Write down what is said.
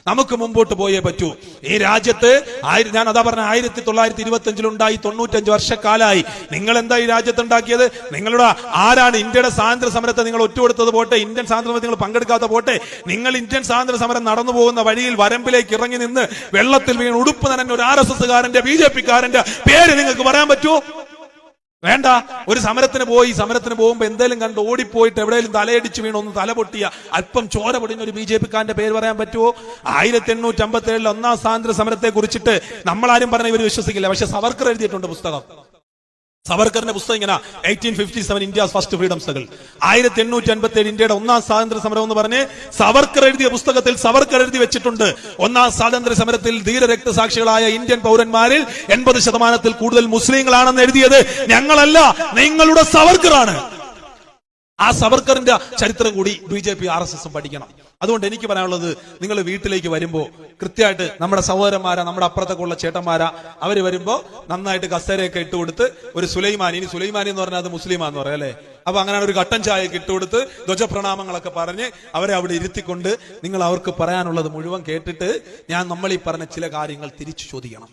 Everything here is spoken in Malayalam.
നമുക്ക് മുമ്പോട്ട് പോയേ പറ്റൂ. ഈ രാജ്യത്ത് ഞാൻ അതാ പറഞ്ഞ 1925 95 വർഷക്കാലായി നിങ്ങൾ എന്താ ഈ രാജ്യത്ത് ഉണ്ടാക്കിയത്? നിങ്ങളുടെ ആരാണ് ഇന്ത്യയുടെ സ്വാതന്ത്ര്യ സമരത്തെ നിങ്ങൾ ഒറ്റുകൊടുത്തത് പോട്ടെ, ഇന്ത്യൻ സ്വാതന്ത്ര്യ സമരത്തിൽ നിങ്ങൾ പങ്കെടുക്കാത്ത പോട്ടെ, നിങ്ങൾ ഇന്ത്യൻ സ്വാതന്ത്ര്യ സമരം നടന്നു പോകുന്ന വഴിയിൽ വരമ്പിലേക്ക് ഇറങ്ങി നിന്ന് വെള്ളത്തിൽ വീണ് ഉടുപ്പ് നനഞ്ഞ ഒരു RSSകാരന്റെ BJPക്കാരന്റെ പേര് നിങ്ങൾക്ക് പറയാൻ പറ്റുമോ? വേണ്ട. ഒരു സമരത്തിന് പോകുമ്പോ എന്തെങ്കിലും കണ്ട് ഓടിപ്പോയിട്ട് എവിടെയെങ്കിലും തലയടിച്ച് വീണ് ഒന്ന് തല പൊട്ടിയ അല്പം ചോര പൊടിഞ്ഞ ഒരു BJPക്കാരന്റെ പേര് പറയാൻ പറ്റുമോ? 1857 ഒന്നാം സ്വാതന്ത്ര്യ സമരത്തെ കുറിച്ചിട്ട് നമ്മളാരും പറഞ്ഞ ഇവർ വിശ്വസിക്കില്ല. പക്ഷെ സവർക്കർ എഴുതിയിട്ടുണ്ട് പുസ്തകം. സവർക്കറിന്റെ പുസ്തകം ഇങ്ങനെ 1857 ഇന്ത്യസ് ഫസ്റ്റ് ഫ്രീഡം സ്ട്രഗിൾ, 1857 ഇന്ത്യയുടെ ഒന്നാം സ്വാതന്ത്ര്യ സമരം എന്ന് പറഞ്ഞ് സവർക്കർ എഴുതിയ പുസ്തകത്തിൽ സവർക്കർ എഴുതി വെച്ചിട്ടുണ്ട്, ഒന്നാം സ്വാതന്ത്ര്യ സമരത്തിൽ ധീര രക്തസാക്ഷികളായ ഇന്ത്യൻ പൗരന്മാരിൽ 80% കൂടുതൽ മുസ്ലിങ്ങളാണെന്ന് എഴുതിയത് ഞങ്ങളല്ല, നിങ്ങളുടെ സവർക്കറാണ്. ആ സവർക്കറിന്റെ ചരിത്രം കൂടി BJP RSS പഠിക്കണം. അതുകൊണ്ട് എനിക്ക് പറയാനുള്ളത്, നിങ്ങൾ വീട്ടിലേക്ക് വരുമ്പോ കൃത്യമായിട്ട് നമ്മുടെ സഹോദരന്മാരാ, നമ്മുടെ അപ്പുറത്തൊക്കെ ഉള്ള ചേട്ടന്മാരാ, അവര് വരുമ്പോ നന്നായിട്ട് കസേരയൊക്കെ ഇട്ടുകൊടുത്ത് ഒരു സുലൈമാനി, ഇനി സുലൈമാനി എന്ന് പറഞ്ഞാൽ അത് മുസ്ലിമാന്ന് പറയാം അല്ലെ, അപ്പൊ അങ്ങനെ ഒരു കട്ടൻ ചായയൊക്കെ ഇട്ടുകൊടുത്ത് ധ്വജപ്രണാമങ്ങളൊക്കെ പറഞ്ഞ് അവരെ അവിടെ ഇരുത്തിക്കൊണ്ട് നിങ്ങൾ അവർക്ക് പറയാനുള്ളത് മുഴുവൻ കേട്ടിട്ട് നമ്മൾ ഈ പറഞ്ഞ ചില കാര്യങ്ങൾ തിരിച്ചു ചോദിക്കണം.